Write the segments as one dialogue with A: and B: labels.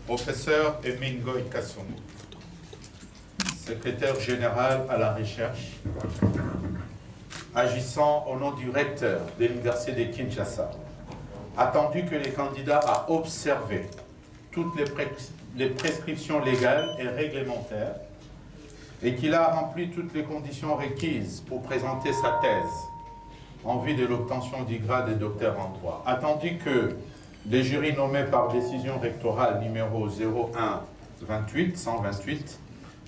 A: Professeur Emingoy Kassoum, secrétaire général à la recherche, agissant au nom du recteur de l'Université de Kinshasa, attendu que les candidats à observer toutes les prescriptions légales et réglementaires et qu'il a rempli toutes les conditions requises pour présenter sa thèse en vue de l'obtention du grade de docteur en droit, attendu que les jurys nommés par décision rectorale numéro 01-28-128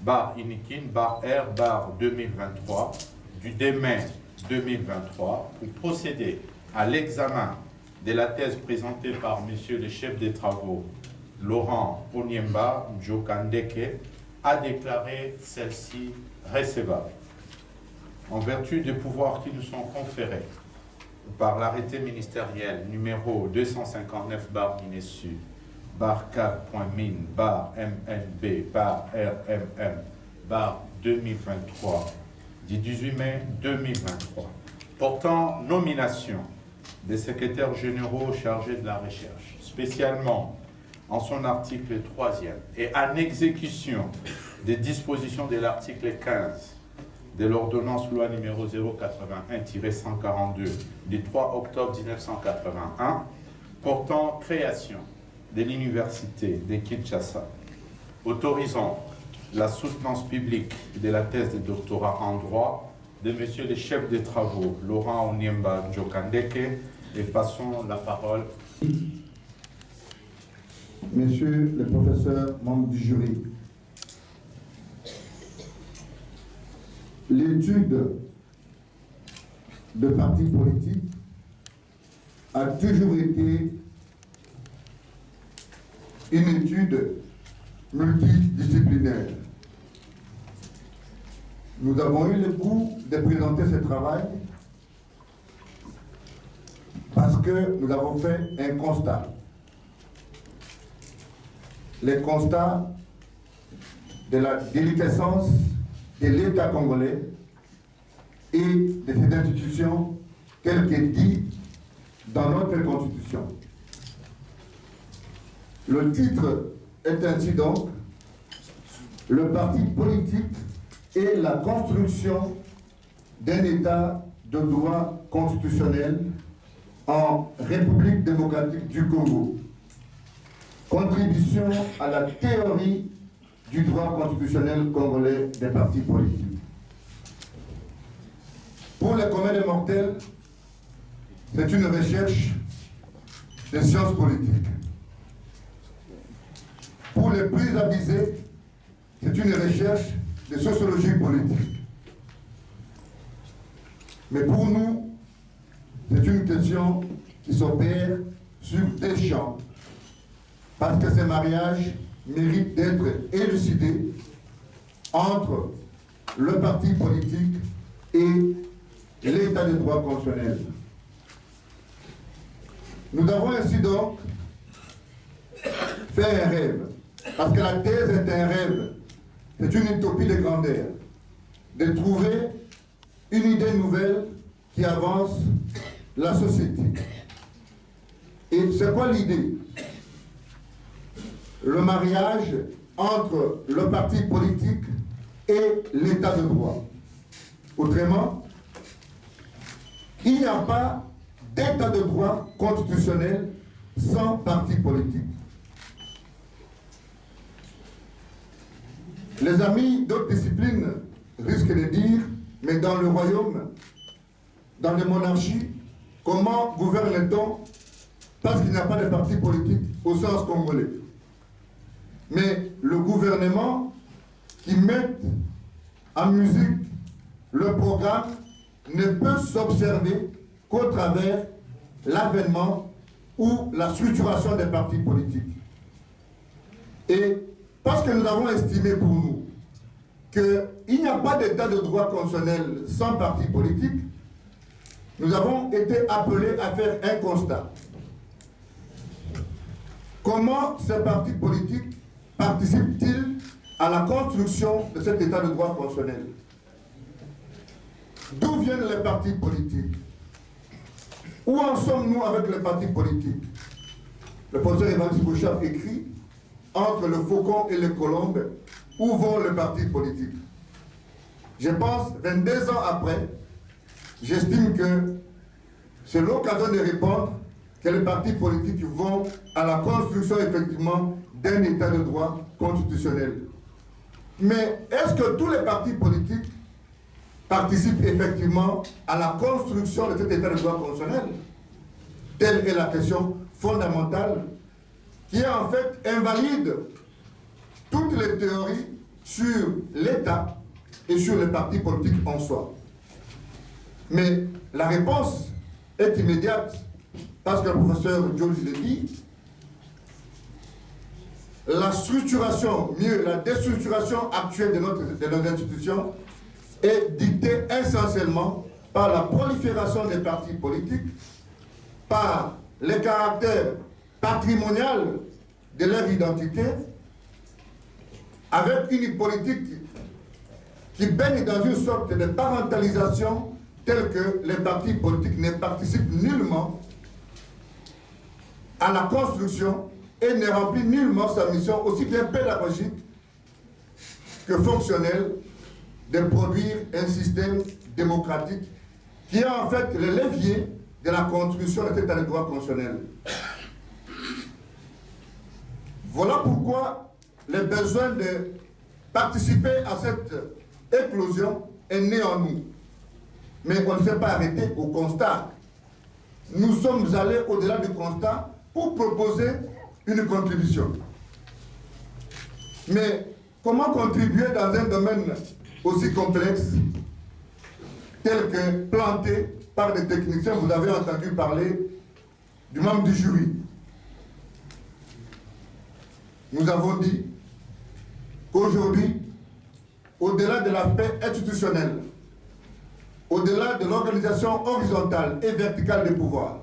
A: /INIKIN/R/2023 du 2 mai 2023 pour procéder à l'examen de la thèse présentée par Monsieur le chef des travaux Laurent Onyemba Njokandeke a déclaré celle-ci recevable. En vertu des pouvoirs qui nous sont conférés par l'arrêté ministériel numéro 255-4.min-MNB-RMM-2023 du 18 mai 2023 portant nomination des secrétaires généraux chargés de la recherche, spécialement en son article 3e et en exécution des dispositions de l'article 15 de l'ordonnance loi numéro 081-142 du 3 octobre 1981 portant création de l'université de Kinshasa, autorisant la soutenance publique de la thèse de doctorat en droit de Monsieur le chef des travaux Laurent Onyemba Njokandeke, et passons la parole.
B: Messieurs les professeurs, membres du jury, l'étude de partis politiques a toujours été une étude multidisciplinaire. Nous avons eu le goût de présenter ce travail parce que nous avons fait un constat. Le constat de la déliquescence de l'État congolais et de ses institutions telles qu'est dit dans notre Constitution. Le titre est ainsi donc « Le parti politique et la construction d'un État de droit constitutionnel en République démocratique du Congo. Contribution à la théorie du droit constitutionnel congolais des partis politiques. » Pour les communs des mortels, c'est une recherche de sciences politiques. Pour les plus avisés, c'est une recherche de sociologie politique. Mais pour nous, c'est une question qui s'opère sur des champs, parce que ces mariages méritent d'être élucidés entre le parti politique et l'état de droit constitutionnel. Nous avons ainsi donc fait un rêve, parce que la thèse est un rêve, c'est une utopie de grandeur, de trouver une idée nouvelle qui avance la société. Et c'est quoi l'idée? Le mariage entre le parti politique et l'état de droit. Autrement, il n'y a pas d'état de droit constitutionnel sans parti politique. Les amis d'autres disciplines risquent de dire, mais dans le royaume, dans les monarchies, comment gouverne-t-on parce qu'il n'y a pas de parti politique au sens congolais? Mais le gouvernement qui met en musique le programme ne peut s'observer qu'au travers l'avènement ou la structuration des partis politiques. Et parce que nous avons estimé pour nous qu'il n'y a pas d'état de droit constitutionnel sans parti politique, nous avons été appelés à faire un constat. Comment ces partis politiques participent-ils à la construction de cet état de droit constitutionnel? D'où viennent les partis politiques? Où en sommes-nous avec les partis politiques? Le professeur Evangeliste Bouchard écrit entre le faucon et les colombes, où vont les partis politiques? Je pense, 22 ans après, j'estime que c'est l'occasion de répondre que les partis politiques vont à la construction effectivement d'un état de droit constitutionnel. Mais est-ce que tous les partis politiques participent effectivement à la construction de cet état de droit constitutionnel? Telle est la question fondamentale qui en fait invalide toutes les théories sur l'État et sur les partis politiques en soi. Mais la réponse est immédiate parce que le professeur Georges l'a dit, la structuration, mieux la déstructuration actuelle de nos institutions est dictée essentiellement par la prolifération des partis politiques, par le caractère patrimonial de leur identité, avec une politique qui baigne dans une sorte de parentalisation telle que les partis politiques ne participent nullement à la construction et ne remplit nullement sa mission aussi bien pédagogique que fonctionnelle de produire un système démocratique qui est en fait le levier de la construction de cet état de droit constitutionnel. Voilà pourquoi le besoin de participer à cette éclosion est né en nous. Mais on ne s'est pas arrêté au constat. Nous sommes allés au-delà du constat pour proposer une contribution. Mais comment contribuer dans un domaine aussi complexe tel que planté par des techniciens? Vous avez entendu parler du membre du jury. Nous avons dit qu'aujourd'hui, au-delà de l'aspect institutionnel, au-delà de l'organisation horizontale et verticale des pouvoirs,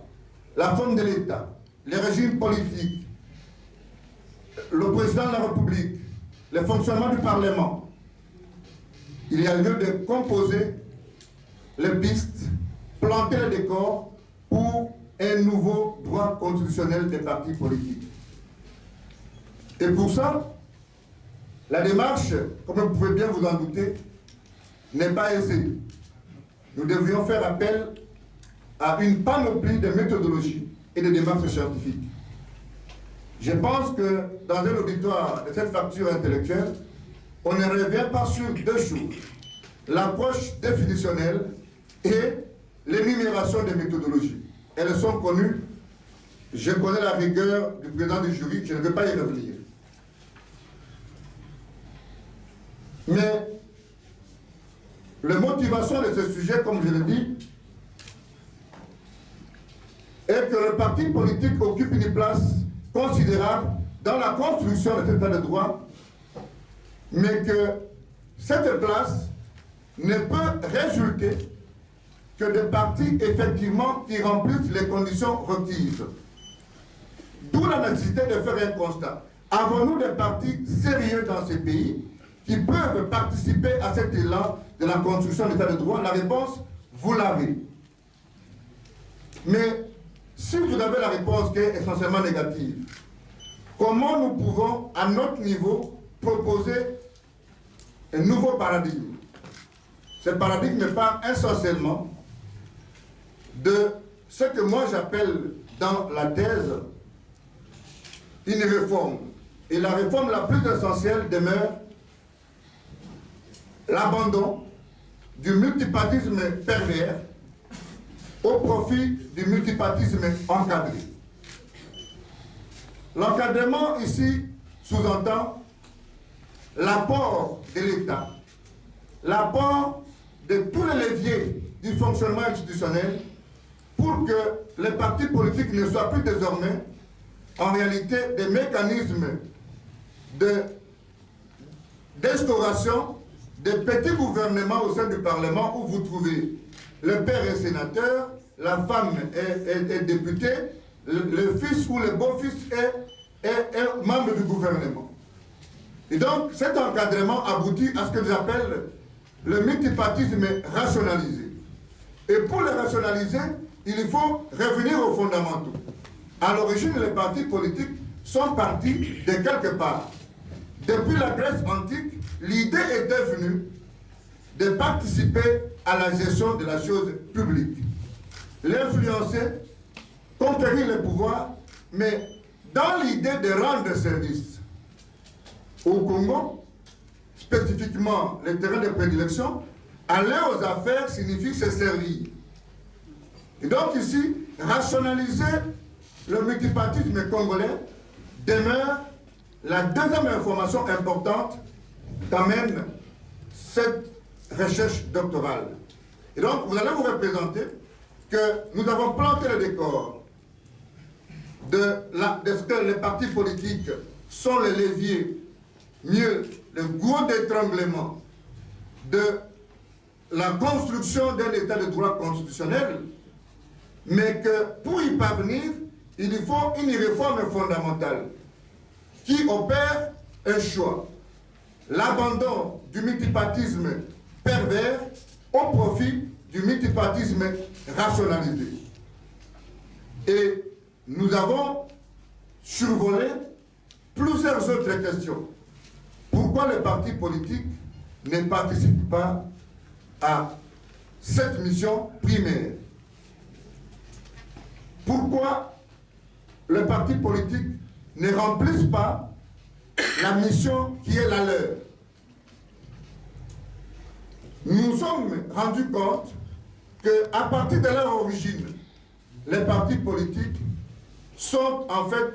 B: la forme de l'État, les régimes politiques, le président de la République, le fonctionnement du Parlement, il y a lieu de composer les pistes, planter les décors pour un nouveau droit constitutionnel des partis politiques. Et pour ça, la démarche, comme vous pouvez bien vous en douter, n'est pas aisée. Nous devrions faire appel à une panoplie de méthodologies et de démarches scientifiques. Je pense que dans un auditoire de cette facture intellectuelle, on ne revient pas sur deux choses: l'approche définitionnelle et l'énumération des méthodologies. Elles sont connues. Je connais la rigueur du président du jury, je ne vais pas y revenir. Mais la motivation de ce sujet, comme je l'ai dit, est que le parti politique occupe une place considérable dans la construction de cet état de droit, mais que cette place ne peut résulter que des partis effectivement qui remplissent les conditions requises. D'où la nécessité de faire un constat. Avons-nous des partis sérieux dans ces pays qui peuvent participer à cet élan de la construction de l'état de droit? La réponse, vous l'avez. Mais si vous avez la réponse qui est essentiellement négative, comment nous pouvons, à notre niveau, proposer un nouveau paradigme? Ce paradigme parle essentiellement de ce que moi j'appelle dans la thèse une réforme. Et la réforme la plus essentielle demeure l'abandon du multipartisme pervers au profit du multipartisme encadré. L'encadrement ici sous-entend l'apport de l'État, l'apport de tous les leviers du fonctionnement institutionnel pour que les partis politiques ne soient plus désormais en réalité des mécanismes d'instauration des petits gouvernements au sein du Parlement où vous trouvez le père est sénateur, la femme est députée, le fils ou le beau-fils est membre du gouvernement. Et donc cet encadrement aboutit à ce que j'appelle le multipartisme rationalisé. Et pour le rationaliser, il faut revenir aux fondamentaux. À l'origine, les partis politiques sont partis de quelque part. Depuis la Grèce antique, l'idée est devenue de participer à la gestion de la chose publique, l'influencer, conquérir le pouvoir, mais dans l'idée de rendre service. Au Congo, spécifiquement les terrains de prédilection, aller aux affaires signifie se servir. Et donc ici, rationaliser le multipartisme congolais demeure la deuxième information importante qu'amène cette recherche doctorale. Et donc, vous allez vous représenter que nous avons planté le décor de ce que les partis politiques sont les leviers, mieux, le goût d'étranglement de la construction d'un état de droit constitutionnel, mais que pour y parvenir, il faut une réforme fondamentale qui opère un choix, l'abandon du multipartisme pervers au profit du multipartisme rationalisé. Et nous avons survolé plusieurs autres questions. Pourquoi les partis politiques ne participent pas à cette mission primaire? Pourquoi les partis politiques ne remplissent pas la mission qui est la leur? Nous nous sommes rendus compte qu'à partir de leur origine, les partis politiques sont en fait,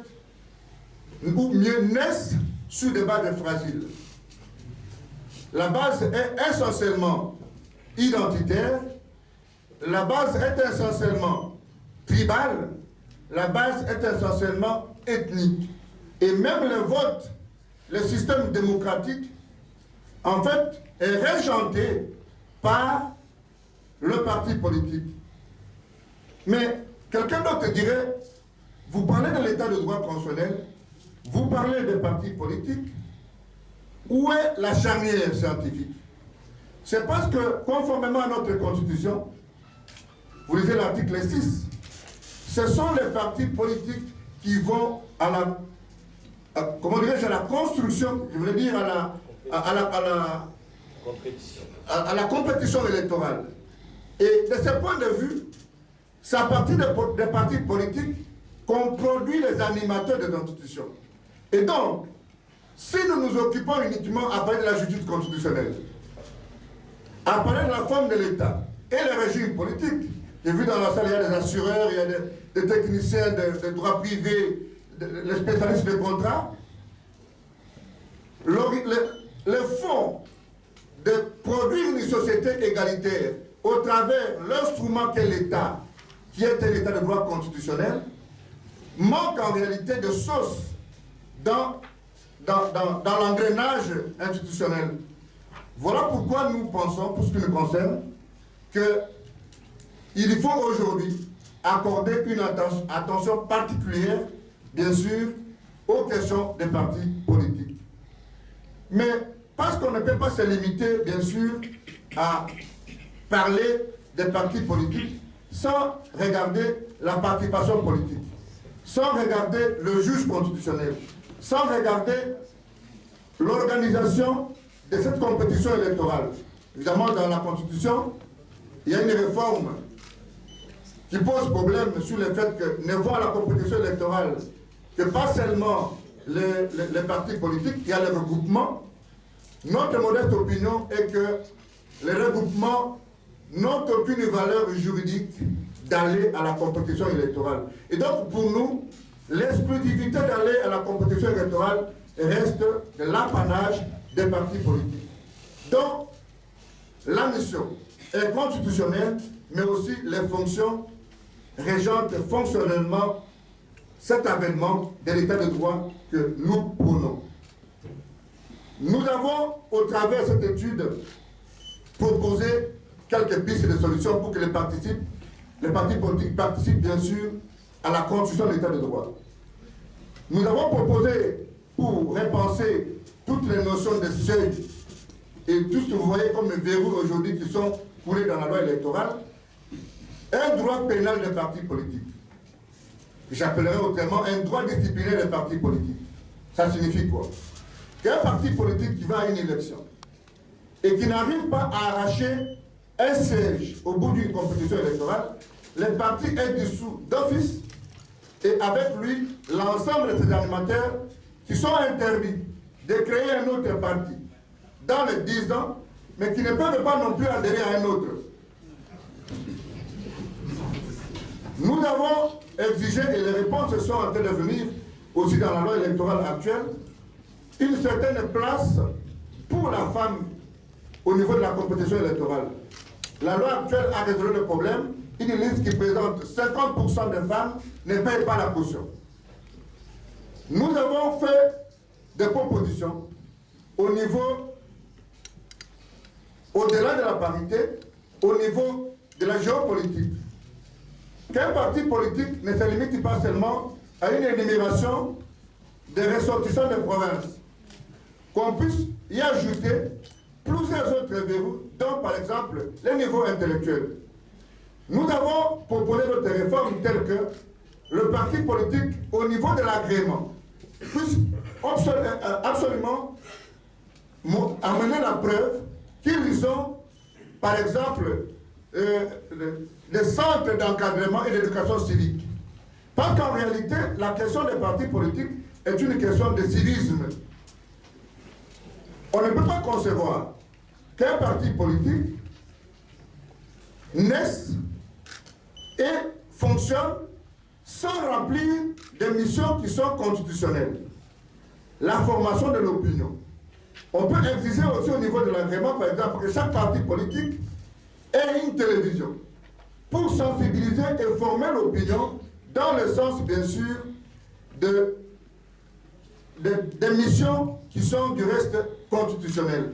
B: ou mieux naissent sur des bases fragiles. La base est essentiellement identitaire, la base est essentiellement tribale, la base est essentiellement ethnique. Et même le vote, le système démocratique, en fait, est régenté par le parti politique. Mais quelqu'un d'autre dirait, vous parlez de l'état de droit constitutionnel, vous parlez des partis politiques, où est la charnière scientifique? C'est parce que, conformément à notre constitution, vous lisez l'article 6, ce sont les partis politiques qui vont à la, comment dirais-je, à la construction, je voulais dire à la compétition électorale. Et de ce point de vue, c'est à partir des partis politiques qu'on produit les animateurs des institutions. Et donc, si nous nous occupons uniquement à parler de la justice constitutionnelle, à parler de la forme de l'État et le régime politique, j'ai vu dans la salle, il y a des assureurs, il y a des techniciens de droit privé, les spécialistes de contrat, le fond de produire une société égalitaire au travers l'instrument qu'est l'État, qui est un État de droit constitutionnel, manque en réalité de sauce dans l'engrenage institutionnel. Voilà pourquoi nous pensons, pour ce qui nous concerne, qu'il faut aujourd'hui accorder une attention particulière, bien sûr, aux questions des partis politiques. Mais parce qu'on ne peut pas se limiter, bien sûr, à parler des partis politiques sans regarder la participation politique, sans regarder le juge constitutionnel, sans regarder l'organisation de cette compétition électorale. Évidemment, dans la Constitution, il y a une réforme qui pose problème sur le fait que ne voit la compétition électorale que pas seulement les partis politiques, il y a les regroupements. Notre modeste opinion est que les regroupements n'ont aucune valeur juridique d'aller à la compétition électorale. Et donc, pour nous, l'exclusivité d'aller à la compétition électorale reste de l'apanage des partis politiques. Donc, la mission est constitutionnelle, mais aussi les fonctions régentes fonctionnellement cet avènement de l'état de droit que nous prônons. Nous avons, au travers de cette étude, proposé quelques pistes de solutions pour que les partis politiques participent bien sûr à la construction de l'état de droit. Nous avons proposé, pour repenser toutes les notions de seuil et tout ce que vous voyez comme verrous aujourd'hui qui sont coulés dans la loi électorale, un droit pénal des partis politiques. j'appellerais autrement un droit disciplinaire des partis politiques. Ça signifie quoi? Qu'un parti politique qui va à une élection et qui n'arrive pas à arracher un siège au bout d'une compétition électorale, le parti est dissous d'office et avec lui l'ensemble de ses animateurs qui sont interdits de créer un autre parti dans les 10 ans, mais qui ne peuvent pas non plus adhérer à un autre. Nous avons exigé, et les réponses sont en train de venir aussi dans la loi électorale actuelle, une certaine place pour la femme au niveau de la compétition électorale. La loi actuelle a résolu le problème. Une liste qui présente 50% des femmes ne paye pas la caution. Nous avons fait des propositions au niveau, au-delà de la parité, au niveau de la géopolitique. Qu'un parti politique ne se limite pas seulement à une énumération des ressortissants des provinces, qu'on puisse y ajouter plusieurs autres verrous, dont par exemple les niveaux intellectuels. Nous avons proposé d'autres réformes telles que le parti politique au niveau de l'agrément puisse absolument amener la preuve qu'ils ont, par exemple, des centres d'encadrement et d'éducation civique. Parce qu'en réalité, la question des partis politiques est une question de civisme. On ne peut pas concevoir qu'un parti politique naisse et fonctionne sans remplir des missions qui sont constitutionnelles. La formation de l'opinion. On peut exiger aussi au niveau de l'agrément, par exemple, que chaque parti politique ait une télévision pour sensibiliser et former l'opinion dans le sens, bien sûr, des missions qui sont du reste constitutionnelles.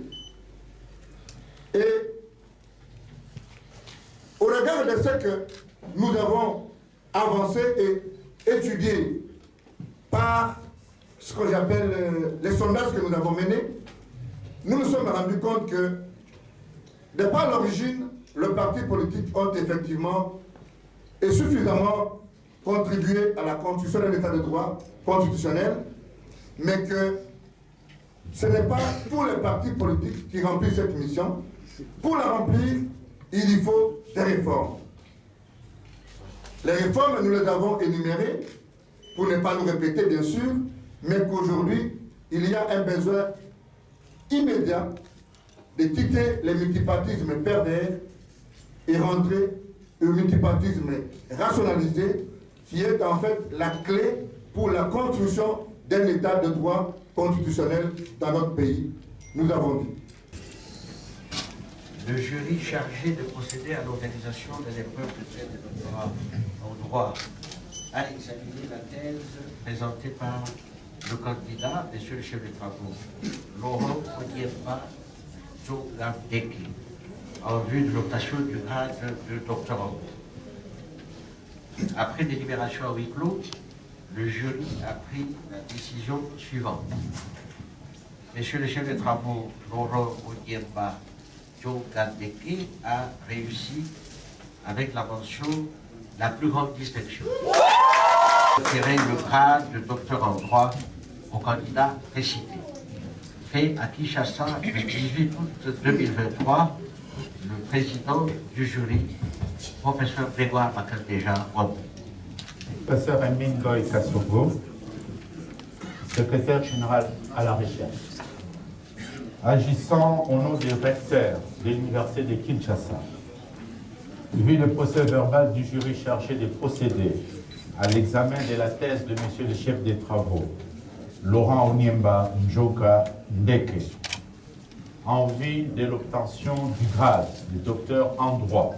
B: Et au regard de ce que nous avons avancé et étudié par ce que j'appelle les sondages que nous avons menés, nous nous sommes rendus compte que, de par l'origine, le parti politique ont effectivement et suffisamment contribué à la construction d'un état de droit constitutionnel, mais que ce n'est pas tous les partis politiques qui remplissent cette mission. Pour la remplir, il y faut des réformes. Les réformes, nous les avons énumérées, pour ne pas nous répéter bien sûr, mais qu'aujourd'hui, il y a un besoin immédiat de quitter les multipartismes pervers et rentrer au multipartisme rationalisé, qui est en fait la clé pour la construction d'un état de droit constitutionnel dans notre pays. Nous avons dit.
C: Le jury chargé de procéder à l'organisation de l'épreuve de thèse de doctorat en droit a examiné la thèse présentée par le candidat, monsieur le chef de travaux, Laurent Odiemba Djogabdeki, en vue de l'obtention du grade de doctorant. Après délibération à huis clos, le jury a pris la décision suivante. Monsieur le chef de travaux, Laurent Odiemba Djogabdeki a réussi avec la mention la plus grande distinction. Retirer le grade de docteur en droit au candidat précité. Fait à Kinshasa le 18 août 2023, le président du jury, professeur Grégoire Bakalteja,
A: Professeur Emin Goy Kassogo, secrétaire général à la recherche. Agissant au nom du recteur de l'Université de Kinshasa, vu le procès verbal du jury chargé de procéder à l'examen de la thèse de monsieur le chef des travaux, Laurent Odiemba Djogabdeki, en vue de l'obtention du grade de docteur en droit,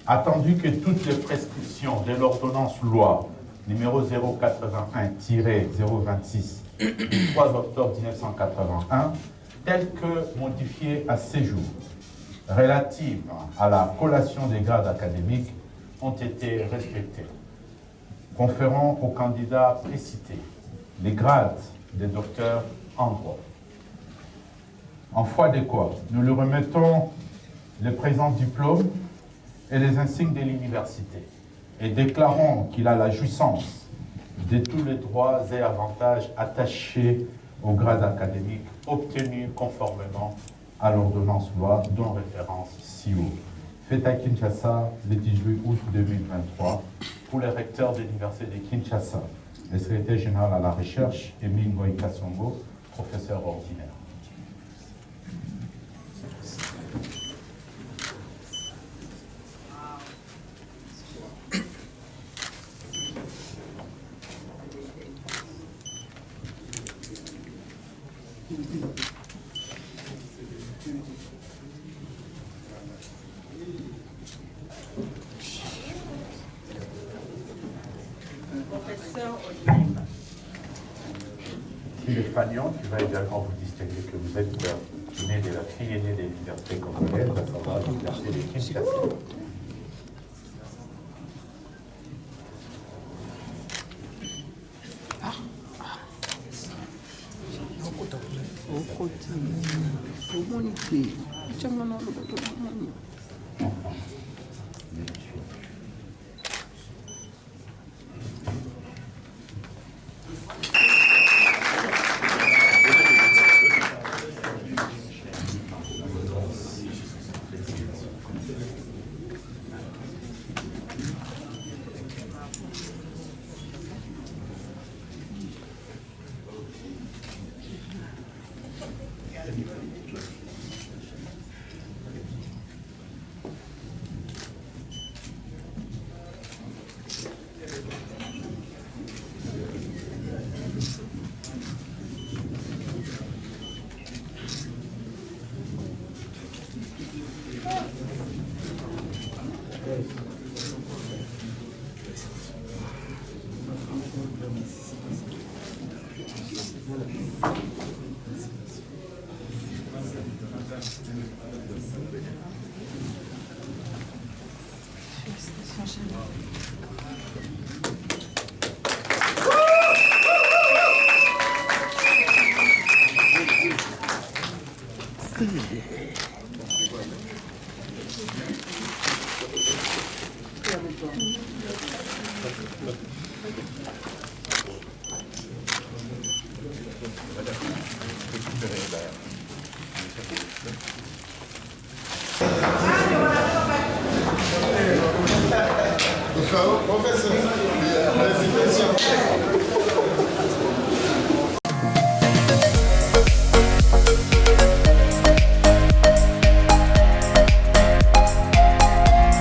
A: attendu que toutes les prescriptions de l'ordonnance loi numéro 081-026 du 3 octobre 1981, telle que modifiée à ce jour, relatives à la collation des grades académiques, ont été respectées, conférant aux candidats précités les grades de docteur en droit. En foi de quoi, nous lui remettons le présent diplôme et les insignes de l'université et déclarons qu'il a la jouissance de tous les droits et avantages attachés au grade académique obtenus conformément à l'ordonnance loi dont référence ci-haut. Faite à Kinshasa le 18 août 2023 pour les recteurs de l'Université de Kinshasa, le secrétaire général à la recherche, Émile Ngoïka Songo, professeur ordinaire. Philippe Fagnon, qui va également vous distinguer que vous êtes né de la fille aînée des libertés congolaises, à savoir l'université de Kinshasa.
B: Professeur, félicitations.